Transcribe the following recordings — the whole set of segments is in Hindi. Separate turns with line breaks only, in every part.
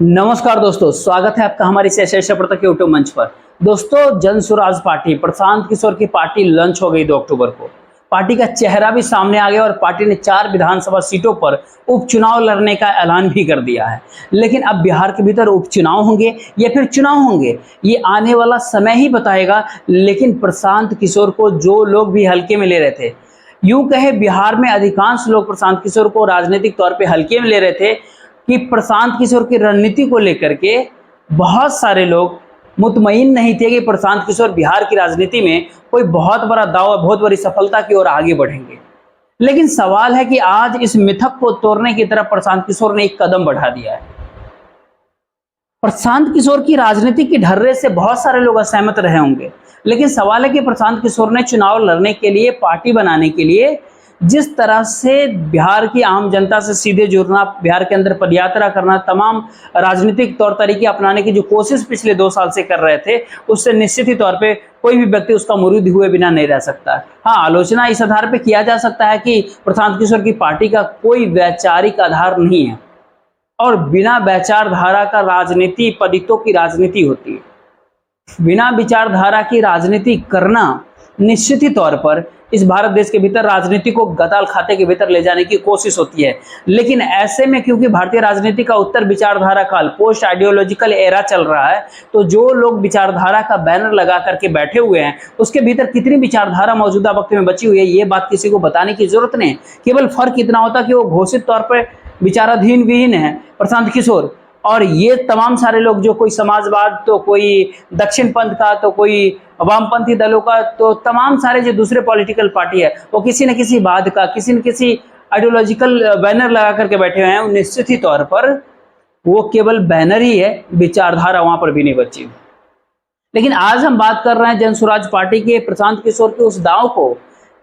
नमस्कार दोस्तों, स्वागत है आपका हमारे के यूट्यूब मंच पर। दोस्तों, जन स्वराज पार्टी प्रशांत किशोर की पार्टी लॉन्च हो गई 2 अक्टूबर को। पार्टी का चेहरा भी सामने आ गया और पार्टी ने 4 विधानसभा सीटों पर उपचुनाव लड़ने का ऐलान भी कर दिया है। लेकिन अब बिहार के भीतर उपचुनाव होंगे या फिर चुनाव होंगे, ये आने वाला समय ही बताएगा। लेकिन प्रशांत किशोर को जो लोग भी हल्के में ले रहे थे, यूं कहे बिहार में अधिकांश लोग प्रशांत किशोर को राजनीतिक तौर पे हल्के में ले रहे थे कि प्रशांत किशोर की रणनीति को लेकर के बहुत सारे लोग मुतमईन नहीं थे कि प्रशांत किशोर बिहार की राजनीति में कोई बहुत बड़ा दाव, बहुत बड़ी सफलता की ओर आगे बढ़ेंगे। लेकिन सवाल है कि आज इस मिथक को तोड़ने की तरफ प्रशांत किशोर ने एक कदम बढ़ा दिया है। प्रशांत किशोर की राजनीति की ढर्रे से बहुत सारे लोग असहमत रहे होंगे, लेकिन सवाल है कि प्रशांत किशोर ने चुनाव लड़ने के लिए, पार्टी बनाने के लिए जिस तरह से बिहार की आम जनता से सीधे जुड़ना, बिहार के अंदर पदयात्रा करना, तमाम राजनीतिक तौर तरीके अपनाने की जो कोशिश पिछले 2 साल से कर रहे थे, उससे निश्चित ही तौर पे कोई भी व्यक्ति उसका मुरीद हुए बिना नहीं रह सकता। हाँ, आलोचना इस आधार पे किया जा सकता है कि प्रशांत किशोर की पार्टी का कोई वैचारिक आधार नहीं है और बिना विचारधारा का राजनीति पतितों की राजनीति होती है। बिना विचारधारा की राजनीति करना निश्चित ही तौर पर इस भारत देश के भीतर राजनीति को गताल खाते के भीतर ले जाने की कोशिश होती है। लेकिन ऐसे में क्योंकि भारतीय राजनीति का उत्तर विचारधारा काल, पोस्ट आइडियोलॉजिकल एरा चल रहा है, तो जो लोग विचारधारा का बैनर लगा करके बैठे हुए हैं, उसके भीतर कितनी विचारधारा मौजूदा वक्त में बची हुई है, ये बात किसी को बताने की जरूरत नहीं। केवल फर्क इतना होता कि वो घोषित तौर पर विचाराधीन विहीन है प्रशांत किशोर, और ये तमाम सारे लोग जो कोई समाजवाद, तो कोई दक्षिण पंथ का, तो कोई वामपंथी दलों का, तो तमाम सारे जो दूसरे पॉलिटिकल पार्टी है, वो किसी न किसी वाद का, किसी न किसी आइडियोलॉजिकल बैनर लगा करके बैठे हुए हैं। निश्चित ही तौर पर वो केवल बैनर ही है, विचारधारा वहां पर भी नहीं बची। लेकिन आज हम बात कर रहे हैं जन स्वराज पार्टी के प्रशांत किशोर के उस दाव को,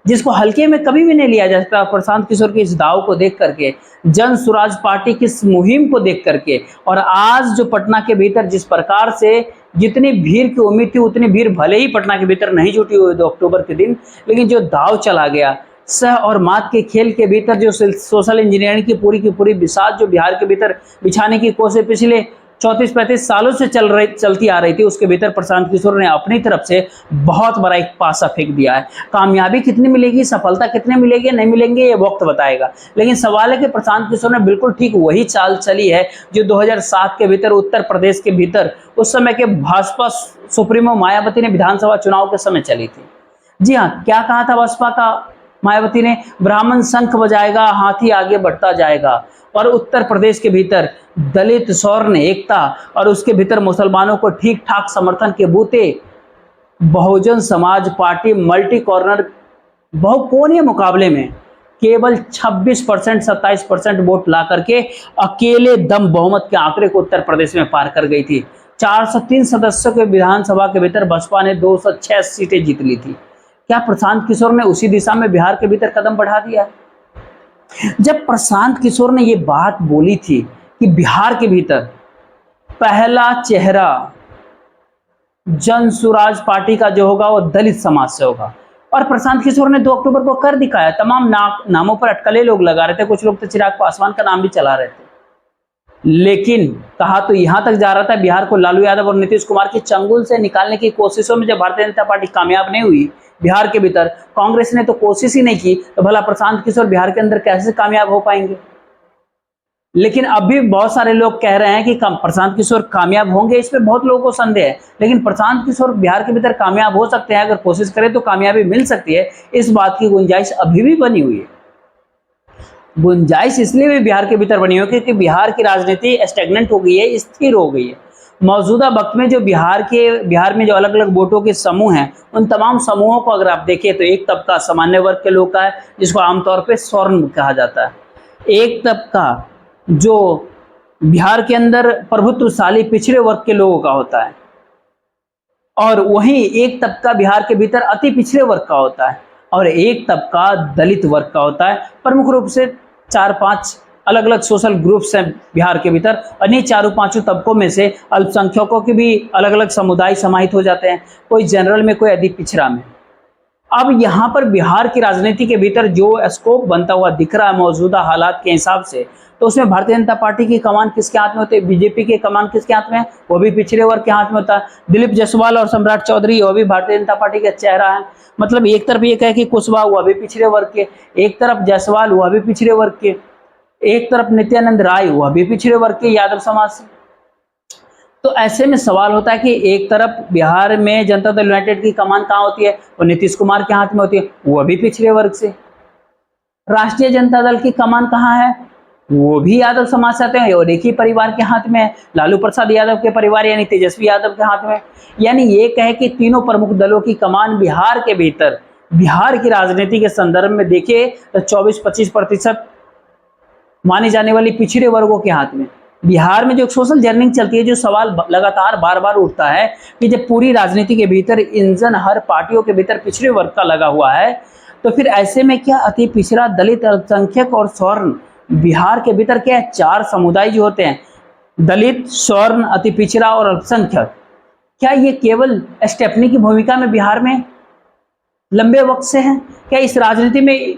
जिसको हल्के में कभी भी नहीं लिया जा सकता। प्रशांत किशोर के इस दाव को देख करके, जन स्वराज पार्टी की इस मुहिम को देख करके, और आज जो पटना के भीतर जिस प्रकार से जितनी भीड़ की उम्मीद थी, उतनी भीड़ भले ही पटना के भीतर नहीं जुटी हुई 2 अक्टूबर के दिन, लेकिन जो दाव चला गया, सह और मात के खेल के भीतर जो सोशल इंजीनियरिंग की पूरी बिसात जो बिहार के भीतर बिछाने की कोशिश पिछले 34-35 सालों से चलती आ रही थी, उसके भीतर प्रशांत किशोर ने अपनी तरफ से बहुत बड़ा एक पासा फेंक दिया है। कामयाबी कितनी मिलेगी, सफलता कितने मिलेगी, नहीं मिलेंगे, ये वक्त बताएगा। लेकिन सवाल है कि प्रशांत किशोर ने बिल्कुल ठीक वही चाल चली है जो 2007 के भीतर उत्तर प्रदेश के भीतर उस समय के भाजपा सुप्रीमो मायावती ने विधानसभा चुनाव के समय चली थी। जी हाँ, क्या कहा था बसपा का मायावती ने? ब्राह्मण शंख बजाएगा, हाथी आगे बढ़ता जाएगा। और उत्तर प्रदेश के भीतर दलित, सवर्ण एकता और उसके भीतर मुसलमानों को ठीक ठाक समर्थन के बूते Bahujan Samaj party multi corner बहुकोणीय मुकाबले में केवल 26%, 27% वोट ला करके अकेले दम बहुमत के आंकड़े को उत्तर प्रदेश में पार कर गई थी। 403 सदस्यों के विधानसभा के भीतर बसपा ने 206 सीटें जीत ली थी। क्या प्रशांत किशोर ने उसी दिशा में बिहार के भीतर कदम बढ़ा दिया? जब प्रशांत किशोर ने ये बात बोली थी कि बिहार के भीतर पहला चेहरा जन स्वराज पार्टी का जो होगा वो दलित समाज से होगा, और प्रशांत किशोर ने 2 अक्टूबर को कर दिखाया। तमाम नामों पर अटकलें लोग लगा रहे थे, कुछ लोग तो चिराग पासवान का नाम भी चला रहे थे, लेकिन कहा तो यहां तक जा रहा था, बिहार को लालू यादव और नीतीश कुमार के चंगुल से निकालने की कोशिशों में जब भारतीय जनता पार्टी कामयाब नहीं हुई बिहार के भीतर, कांग्रेस ने तो कोशिश ही नहीं की, तो भला प्रशांत किशोर बिहार के अंदर कैसे कामयाब हो पाएंगे? लेकिन अभी बहुत सारे लोग कह रहे हैं कि प्रशांत किशोर कामयाब होंगे, इस पे बहुत लोगों को संदेह है। लेकिन प्रशांत किशोर बिहार के भीतर कामयाब हो सकते हैं, अगर कोशिश करें तो कामयाबी मिल सकती है। इस बात की गुंजाइश अभी भी बनी हुई है। गुंजाइश इसलिए भी बिहार के भीतर बनी हुई क्योंकि बिहार की राजनीति स्टेगनेंट हो गई है, स्थिर हो गई है। मौजूदा वक्त में जो बिहार में जो अलग अलग वोटों के समूह हैं, उन तमाम समूहों को अगर आप देखें तो एक तबका सामान्य वर्ग के लोग का है, जिसको आमतौर पे स्वर्ण कहा जाता है। एक तबका जो बिहार के अंदर प्रभुत्वशाली पिछड़े वर्ग के लोगों का होता है, और वहीं एक तबका बिहार के भीतर अति पिछड़े वर्ग का होता है, और एक तबका दलित वर्ग का होता है। प्रमुख रूप से 4-5 अलग अलग सोशल ग्रुप्स हैं बिहार के भीतर, और इन्हीं 4-5 तबकों में से अल्पसंख्यकों के भी अलग अलग समुदाय समाहित हो जाते हैं, कोई जनरल में, कोई अधिक पिछड़ा में। अब यहाँ पर बिहार की राजनीति के भीतर जो स्कोप बनता हुआ दिख रहा है मौजूदा हालात के हिसाब से, तो उसमें भारतीय जनता पार्टी की कमान किसके हाथ में होती है, बीजेपी की कमान किसके हाथ में है, वो भी पिछड़े वर्ग के हाथ में होता है। दिलीप जायसवाल और सम्राट चौधरी वो भी भारतीय जनता पार्टी का चेहरा है। मतलब एक तरफ ये कहे कि कुशवाहा हुआ भी पिछड़े वर्ग के, एक तरफ जायसवाल हुआ भी पिछड़े वर्ग के, एक तरफ नित्यानंद राय हुआ भी पिछड़े वर्ग के यादव समाज से। तो ऐसे में सवाल होता है कि एक तरफ बिहार में जनता दल यूनाइटेड की कमान कहाँ होती है, वो नीतीश कुमार के हाथ में होती है, वो भी पिछड़े वर्ग से। राष्ट्रीय जनता दल की कमान कहाँ है, वो भी यादव समाज से आते हैं और एक ही परिवार के हाथ में है, लालू प्रसाद यादव के परिवार यानी तेजस्वी यादव के हाथ में। यानी ये कहे कि तीनों प्रमुख दलों की कमान बिहार के भीतर, बिहार की राजनीति के संदर्भ में देखे तो 24-25% मानी जाने वाली पिछड़े वर्गों के हाथ में। बिहार में जो सोशल जर्निंग चलती है, जो सवाल लगातार बार बार उठता है कि जब पूरी राजनीति के भीतर इंजन हर पार्टियों के भीतर पिछड़े वर्ग का लगा हुआ है, तो फिर ऐसे में क्या अति पिछड़ा, दलित, अल्पसंख्यक और स्वर्ण, बिहार के भीतर क्या है, 4 समुदाय जो होते हैं, दलित, स्वर्ण, अति पिछड़ा और अल्पसंख्यक, क्या ये केवल स्टेपनी की भूमिका में बिहार में लंबे वक्त से हैं? क्या इस राजनीति में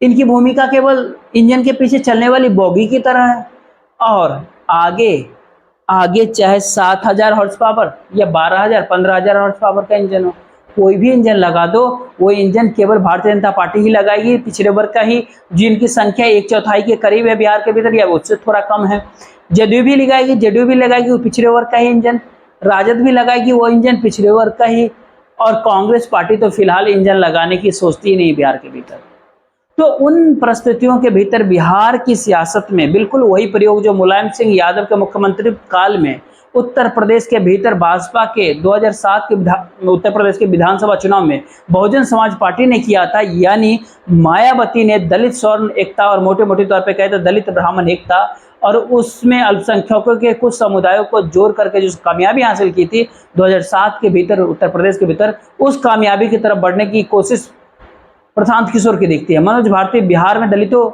इनकी भूमिका केवल इंजन के पीछे चलने वाली बोगी की तरह है? और आगे चाहे 7000 हॉर्स पावर या 12000, 15000 हॉर्स पावर का इंजन हो, कोई भी इंजन लगा दो, वो इंजन केवल भारतीय जनता पार्टी ही लगाएगी, पिछड़े वर्ग का ही, जिनकी संख्या 1/4 के करीब है बिहार के भीतर या उससे थोड़ा कम है। जदयू भी लगाएगी वो पिछड़े वर्ग का ही इंजन, राजद भी लगाएगी वो इंजन पिछड़े वर्ग का ही, और कांग्रेस पार्टी तो फिलहाल इंजन लगाने की सोचती ही नहीं बिहार के भीतर। तो उन परिस्थितियों के भीतर बिहार की सियासत में बिल्कुल वही प्रयोग जो मुलायम सिंह यादव के मुख्यमंत्री काल में उत्तर प्रदेश के भीतर भाजपा के 2007 के उत्तर प्रदेश के विधानसभा चुनाव में बहुजन समाज पार्टी ने किया था, यानी मायावती ने दलित स्वर्ण एकता और मोटे मोटे तौर पे कहे तो दलित ब्राह्मण एकता और उसमें अल्पसंख्यकों के कुछ समुदायों को जोड़ करके जो कामयाबी हासिल की थी 2007 के भीतर उत्तर प्रदेश के भीतर, उस कामयाबी की तरफ बढ़ने की कोशिश प्रशांत किशोर की दिखती है। मनोज भारती बिहार में दलितों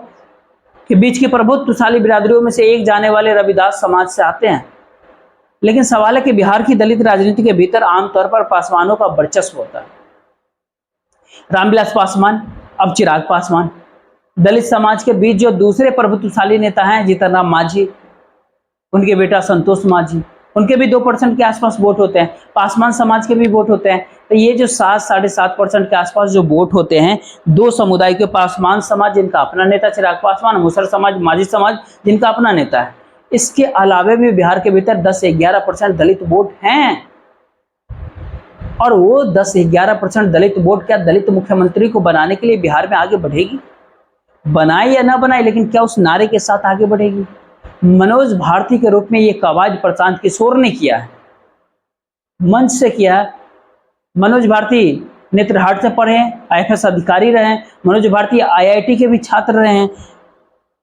के बीच की प्रभुत्वशाली बिरादरियों में से एक जाने वाले रविदास समाज से आते हैं, लेकिन सवाल है कि बिहार की दलित राजनीति के भीतर आमतौर पर पासवानों का वर्चस्व होता है। रामविलास पासवान, अब चिराग पासवान। दलित समाज के बीच जो दूसरे प्रभुत्वशाली नेता हैं जीतन राम मांझी, उनके बेटा संतोष मांझी, उनके भी 2% के आसपास वोट होते हैं। पासवान समाज के भी वोट होते हैं। तो ये जो 7-7.5% के आसपास जो वोट होते हैं, 2 समुदाय के, पासवान समाज जिनका अपना नेता चिराग पासवान, मुसहर समाज, मांझी समाज जिनका अपना नेता है। इसके अलावे भी बिहार के भीतर 10-11% दलित वोट हैं, और वो 10-11% दलित वोट क्या दलित मुख्यमंत्री को बनाने के लिए बिहार में आगे बढ़ेगी? बनाए या ना बनाए, लेकिन क्या उस नारे के साथ आगे बढ़ेगी? मनोज भारती के रूप में ये कवायद प्रशांत किशोर ने किया है, मंच से किया है। मनोज भारती नेत्रहाट से पढ़े हैं, IFS अधिकारी रहे हैं, मनोज भारती IIT के भी छात्र रहे हैं,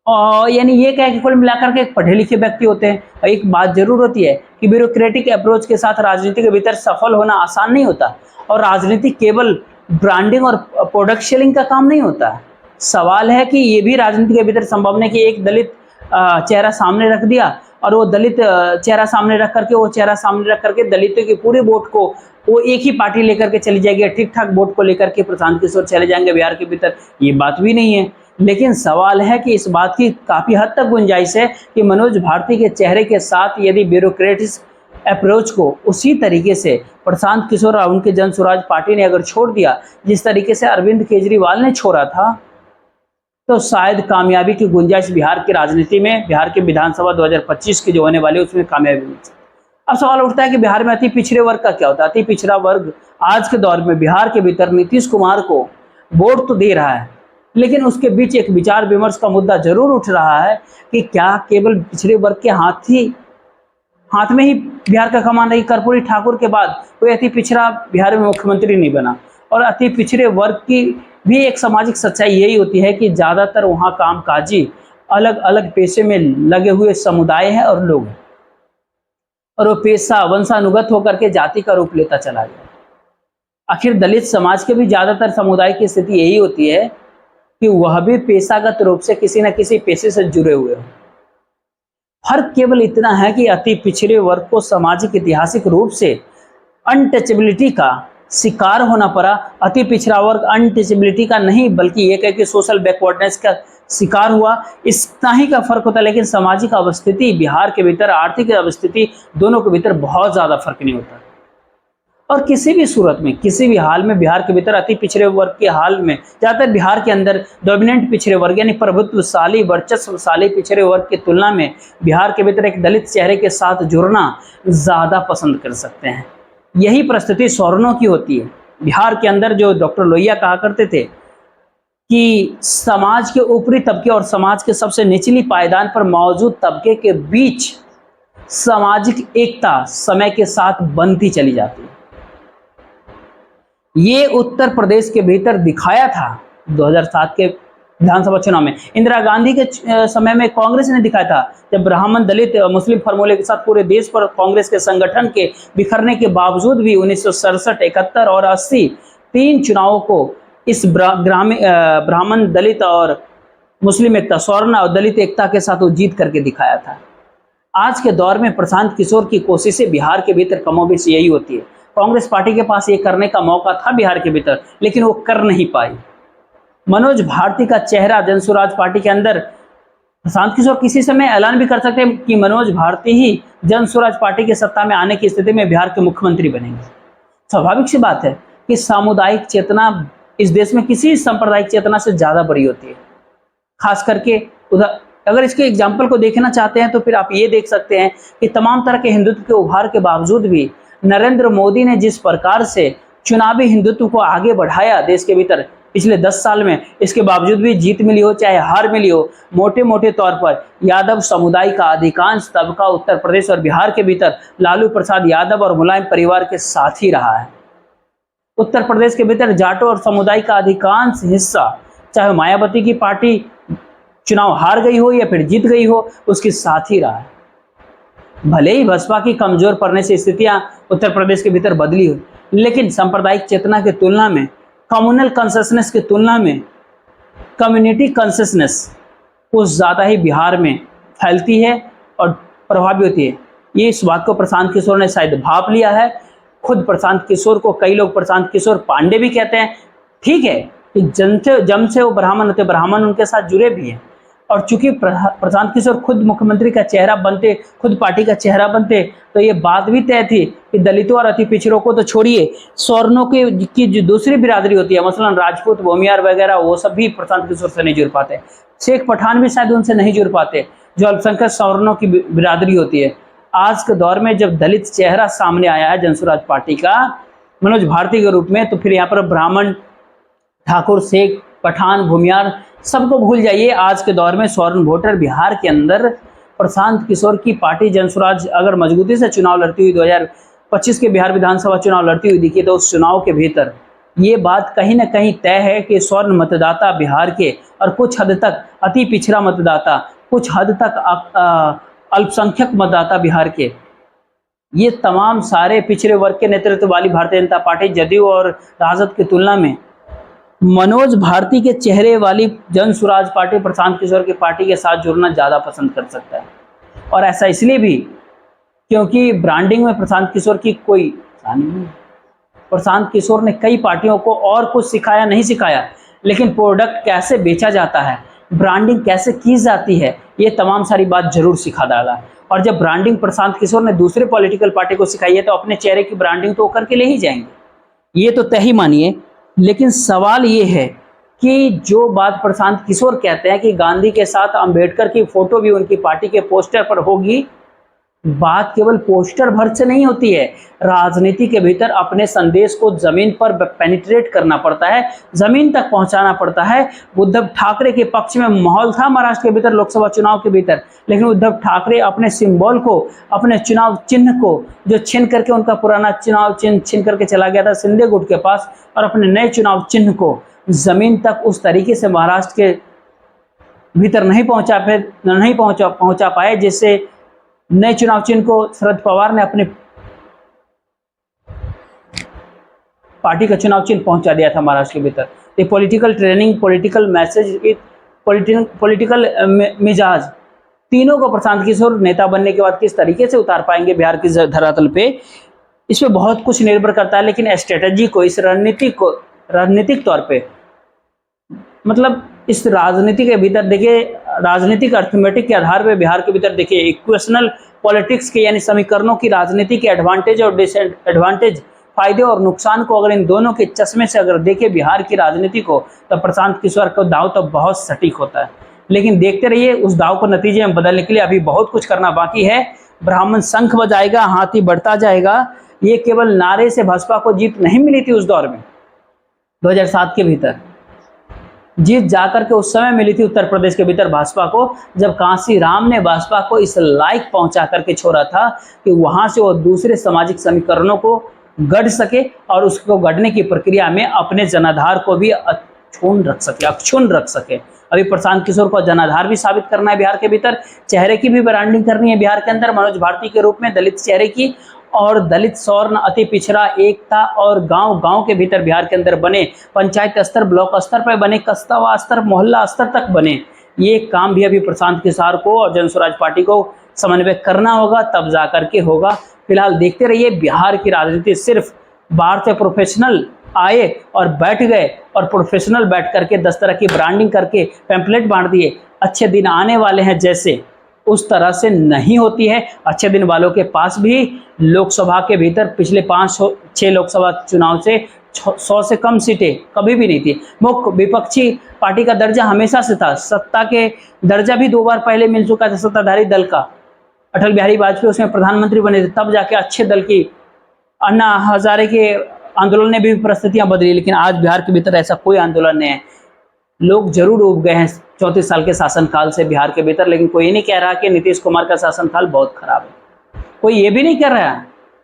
और यानी ये कह के कुल मिलाकर के पढ़े लिखे व्यक्ति होते हैं। और एक बात जरूर होती है कि ब्यूरोक्रेटिक अप्रोच के साथ राजनीति के भीतर सफल होना आसान नहीं होता, और राजनीति केवल ब्रांडिंग और प्रोडक्ट सेलिंग का काम नहीं होता। सवाल है कि ये भी राजनीति के भीतर संभव नहीं कि एक दलित चेहरा सामने रख दिया और वो दलित चेहरा सामने रख करके दलितों के पूरे वोट को वो एक ही पार्टी लेकर के चली जाएगी, ठीक ठाक वोट को लेकर के प्रशांत किशोर चले जाएंगे बिहार के भीतर, ये बात भी नहीं है। लेकिन सवाल है कि इस बात की काफी हद तक गुंजाइश है कि मनोज भारती के चेहरे के साथ यदि ब्यूरोक्रेटिक अप्रोच को उसी तरीके से प्रशांत किशोर और उनके जन स्वराज पार्टी ने अगर छोड़ दिया जिस तरीके से अरविंद केजरीवाल ने छोड़ा था, तो शायद कामयाबी की गुंजाइश बिहार की राजनीति में, बिहार के विधानसभा 2025 के जो होने वाले उसमें कामयाबी मिल सकती है। अब सवाल उठता है कि बिहार में अति पिछड़े वर्ग का क्या होता है? अति पिछड़ा वर्ग आज के दौर में बिहार के भीतर नीतीश कुमार को वोट तो दे रहा है, लेकिन उसके बीच एक विचार विमर्श का मुद्दा जरूर उठ रहा है कि क्या केवल पिछड़े वर्ग के हाथ में ही बिहार का कमान रही? कर्पूरी ठाकुर के बाद कोई अति पिछड़ा बिहार में मुख्यमंत्री नहीं बना। और अति पिछड़े वर्ग की भी एक सामाजिक सच्चाई यही होती है कि ज्यादातर वहाँ कामकाजी अलग अलग पेशे में लगे हुए समुदाय हैं और लोग हैं, और वो पेशा वंशानुगत होकर के जाति का रूप लेता चला गया। आखिर दलित समाज के भी ज्यादातर समुदाय की स्थिति यही होती है कि वह भी पेशागत रूप से किसी न किसी पेशे से जुड़े हुए हो। फर्क केवल इतना है कि अति पिछड़े वर्ग को सामाजिक ऐतिहासिक रूप से अनटचेबिलिटी का शिकार होना पड़ा। अति पिछड़ा वर्ग अनटचेबिलिटी का नहीं बल्कि ये कह कि सोशल बैकवर्डनेस का शिकार हुआ, इतना ही का फर्क होता है। लेकिन सामाजिक अवस्थिति बिहार के भीतर, आर्थिक अवस्थिति, दोनों के भीतर बहुत ज्यादा फर्क नहीं होता। और किसी भी सूरत में, किसी भी हाल में बिहार के भीतर अति पिछड़े वर्ग के हाल में, ज्यादातर बिहार के अंदर डोमिनेंट पिछड़े वर्ग यानी प्रभुत्वशाली वर्चस्वशाली पिछड़े वर्ग की तुलना में बिहार के भीतर एक दलित चेहरे के साथ जुड़ना ज्यादा पसंद कर सकते हैं। यही परिस्थिति सवर्णों की होती है। बिहार के अंदर जो डॉक्टर लोहिया कहा करते थे कि समाज के ऊपरी तबके और समाज के सबसे निचली पायदान पर मौजूद तबके के बीच सामाजिक एकता समय के साथ बनती चली जाती है। ये उत्तर प्रदेश के भीतर दिखाया था 2007 के विधानसभा चुनाव में। इंदिरा गांधी के समय में कांग्रेस ने दिखाया था, जब ब्राह्मण दलित मुस्लिम फॉर्मूले के साथ पूरे देश पर कांग्रेस के संगठन के बिखरने के बावजूद भी 1967, 71 और 80 तीन चुनावों को इस ब्राह्मण दलित और मुस्लिम एकता, स्वर्ण और दलित एकता के साथ वो जीत करके दिखाया था। आज के दौर में प्रशांत किशोर की कोशिशें बिहार के भीतर कमोबेश यही होती है। कांग्रेस पार्टी के पास ये करने का मौका था बिहार के भीतर, लेकिन वो कर नहीं पाई। मनोज भारती का चेहरा जनसुराज पार्टी के अंदर, प्रशांत किशोर किसी समय ऐलान भी कर सकते हैं कि मनोज भारती ही जनसुराज पार्टी के सत्ता में आने की स्थिति में बिहार के मुख्यमंत्री बनेंगे। स्वाभाविक सी बात है कि सामुदायिक चेतना इस देश में किसी सांप्रदायिक चेतना से ज्यादा बड़ी होती है। खास करके उधर अगर इसके एग्जाम्पल को देखना चाहते हैं तो फिर आप ये देख सकते हैं कि तमाम तरह के हिंदुत्व के उभार के बावजूद भी नरेंद्र मोदी ने जिस प्रकार से चुनावी हिंदुत्व को आगे बढ़ाया देश के भीतर पिछले 10 साल में, इसके बावजूद भी जीत मिली हो चाहे हार मिली हो, मोटे मोटे तौर पर यादव समुदाय का अधिकांश तबका उत्तर प्रदेश और बिहार के भीतर लालू प्रसाद यादव और मुलायम परिवार के साथ ही रहा है। उत्तर प्रदेश के भीतर जाटो और समुदाय का अधिकांश हिस्सा, चाहे मायावती की पार्टी चुनाव हार गई हो या फिर जीत गई हो, उसके साथ ही रहा है। भले ही बसपा की कमजोर पड़ने से स्थितियां उत्तर प्रदेश के भीतर बदली हो, लेकिन सांप्रदायिक चेतना की तुलना में, कम्युनल कॉन्शसनेस की तुलना में कम्युनिटी कॉन्शसनेस कुछ ज़्यादा ही बिहार में फैलती है और प्रभावी होती है। ये इस बात को प्रशांत किशोर ने शायद भाप लिया है। खुद प्रशांत किशोर को कई लोग प्रशांत किशोर पांडे भी कहते हैं। ठीक है कि जम से वो ब्राह्मण होते, ब्राह्मण उनके साथ जुड़े भी हैं। और चूंकि प्रशांत किशोर खुद मुख्यमंत्री का चेहरा बनते, खुद पार्टी का चेहरा बनते, तो ये बात भी तय थी कि दलितों और अति पिछड़ों को तो छोड़िए, सवर्णों की जो दूसरी बिरादरी होती है, मसलन राजपूत, भूमियार वगैरह, वो सब भी प्रशांत किशोर से नहीं जुड़ पाते। शेख पठान भी शायद उनसे नहीं जुड़ पाते, जो अल्पसंख्यक सवर्णों की बिरादरी होती है। आज के दौर में जब दलित चेहरा सामने आया है जनसुराज पार्टी का मनोज भारती के रूप में, तो फिर यहाँ पर ब्राह्मण, ठाकुर, शेख, पठान, भूमियार सबको भूल जाइए। आज के दौर में स्वर्ण वोटर बिहार के अंदर प्रशांत किशोर की पार्टी जनसुराज अगर मजबूती से चुनाव लड़ती हुई 2025 के बिहार विधानसभा चुनाव लड़ती हुई दिखी, तो उस चुनाव के भीतर ये बात कहीं ना कहीं तय है कि स्वर्ण मतदाता बिहार के और कुछ हद तक अति पिछड़ा मतदाता, कुछ हद तक अल्पसंख्यक मतदाता बिहार के, ये तमाम सारे पिछड़े वर्ग के नेतृत्व वाली भारतीय जनता पार्टी, जदयू और राजद की तुलना में मनोज भारती के चेहरे वाली जनसुराज पार्टी, प्रशांत किशोर की पार्टी के साथ जुड़ना ज़्यादा पसंद कर सकता है। और ऐसा इसलिए भी क्योंकि ब्रांडिंग में प्रशांत किशोर की कोई नहीं। प्रशांत किशोर ने कई पार्टियों को और कुछ सिखाया नहीं सिखाया, लेकिन प्रोडक्ट कैसे बेचा जाता है, ब्रांडिंग कैसे की जाती है, ये तमाम सारी बात जरूर सिखा डाला। और जब ब्रांडिंग प्रशांत किशोर ने दूसरे पॉलिटिकल पार्टी को सिखाई है, तो अपने चेहरे की ब्रांडिंग तो करके ले ही जाएंगे, ये तो तय ही मानिए। लेकिन सवाल ये है कि जो बात प्रशांत किशोर कहते हैं कि गांधी के साथ अंबेडकर की फोटो भी उनकी पार्टी के पोस्टर पर होगी, बात केवल पोस्टर भर से नहीं होती है। राजनीति के भीतर अपने संदेश को जमीन पर पेनिट्रेट करना पड़ता है, जमीन तक पहुंचाना पड़ता है। उद्धव ठाकरे के पक्ष में माहौल था महाराष्ट्र के भीतर लोकसभा चुनाव के भीतर, लेकिन उद्धव ठाकरे अपने सिंबल को, अपने चुनाव चिन्ह को जो छीन करके, उनका पुराना चुनाव चिन्ह छीन करके चला गया था सिंधे गुट के पास, और अपने नए चुनाव चिन्ह को जमीन तक उस तरीके से महाराष्ट्र के भीतर नहीं पहुंचा पाए, जिससे नए चुनाव चिन्ह को शरद पवार ने अपने पार्टी का चुनाव चिन्ह पहुंचा दिया था महाराष्ट्र के भीतर। ये political training, political message, political मिजाज, तीनों को प्रशांत किशोर नेता बनने के बाद किस तरीके से उतार पाएंगे बिहार की धरातल पे, इस पे बहुत कुछ निर्भर करता है, लेकिन स्ट्रेटजी को, इस रणनीति को, राजनीतिक तौर पे, मतलब इस राजनीति के भीतर देखिए, राजनीतिक अर्थमेटिक के आधार पे बिहार के भीतर देखिए इक्वेशनल पॉलिटिक्स के यानी समीकरणों की राजनीति के एडवांटेज और डिसएडवांटेज, फायदे और नुकसान को अगर इन दोनों के चश्मे से अगर देखें बिहार की राजनीति को, तब प्रशांत किशोर का दाव तो बहुत सटीक होता है। लेकिन देखते रहिए, उस दाव को नतीजे में बदलने के लिए अभी बहुत कुछ करना बाकी है। ब्राह्मण शंख बजाएगा, हाथी बढ़ता जाएगा, ये केवल नारे से भाजपा को जीत नहीं मिली थी उस दौर में। 2007 के भीतर जीत जाकर के उस समय मिली थी उत्तर प्रदेश के भीतर भाजपा को, जब कांसी राम ने भाजपा को इस लायक पहुंचा करके छोड़ा था कि वहां से वो दूसरे सामाजिक समीकरणों को गढ़ सके और उसको गढ़ने की प्रक्रिया में अपने जनाधार को भी अक्षुण्ण रख सके। अभी प्रशांत किशोर को जनाधार भी साबित करना है बिहार के भीतर, चेहरे की भी ब्रांडिंग करनी है बिहार के अंदर मनोज भारती के रूप में, दलित चेहरे की, और दलित सवर्ण अति पिछड़ा एकता और गांव गांव के भीतर बिहार के अंदर बने, पंचायत स्तर, ब्लॉक स्तर पर बने, कस्बा स्तर, मोहल्ला स्तर तक बने। ये काम भी अभी प्रशांत किशोर को और जन स्वराज पार्टी को समन्वय करना होगा, तब जाकर के होगा। फिलहाल देखते रहिए, बिहार की राजनीति सिर्फ बाहर से प्रोफेशनल आए और बैठ गए और प्रोफेशनल बैठ करके 10 तरह की ब्रांडिंग करके पैम्पलेट बांट दिए, अच्छे दिन आने वाले हैं जैसे, उस तरह से नहीं होती है। अच्छे दिन वालों के पास भी लोकसभा के भीतर पिछले 5-6 लोकसभा चुनाव से 100 से कम सीटें कभी भी नहीं थी। मुख्य विपक्षी पार्टी का दर्जा हमेशा से था, सत्ता के दर्जा भी 2 बार पहले मिल चुका था सत्ताधारी दल का। अटल बिहारी वाजपेयी उसमें प्रधानमंत्री बने थे, तब जाके अच्छे दल की, अन्ना हजारे के आंदोलन ने भी परिस्थितियां बदली। लेकिन आज बिहार के भीतर ऐसा कोई आंदोलन नहीं है। लोग जरूर उब गए हैं 34 साल के शासनकाल से बिहार के भीतर, लेकिन कोई नहीं कह रहा कि नीतीश कुमार का शासनकाल बहुत खराब है। कोई ये भी नहीं कह रहा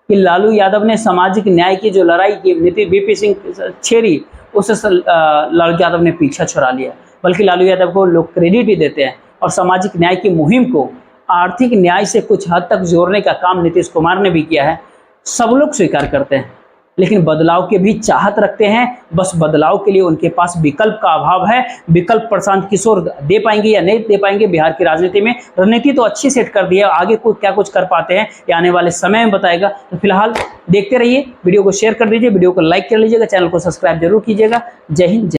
कि लालू यादव ने सामाजिक न्याय की जो लड़ाई की, बीपी सिंह छेड़ी, उससे लालू यादव ने पीछा छुड़ा लिया। बल्कि लालू यादव को लोग क्रेडिट ही देते हैं, और सामाजिक न्याय की मुहिम को आर्थिक न्याय से कुछ हद तक जोड़ने का काम नीतीश कुमार ने भी किया है। सब लोग स्वीकार करते हैं, लेकिन बदलाव के भी चाहत रखते हैं। बस बदलाव के लिए उनके पास विकल्प का अभाव है। विकल्प प्रशांत किशोर दे पाएंगे या नहीं दे पाएंगे बिहार की राजनीति में। रणनीति तो अच्छी सेट कर दी है, आगे क्या कुछ कर पाते हैं ये आने वाले समय में बताएगा। तो फिलहाल देखते रहिए, वीडियो को शेयर कर दीजिए, वीडियो को लाइक कर लीजिएगा, चैनल को सब्सक्राइब जरूर कीजिएगा। जय हिंद।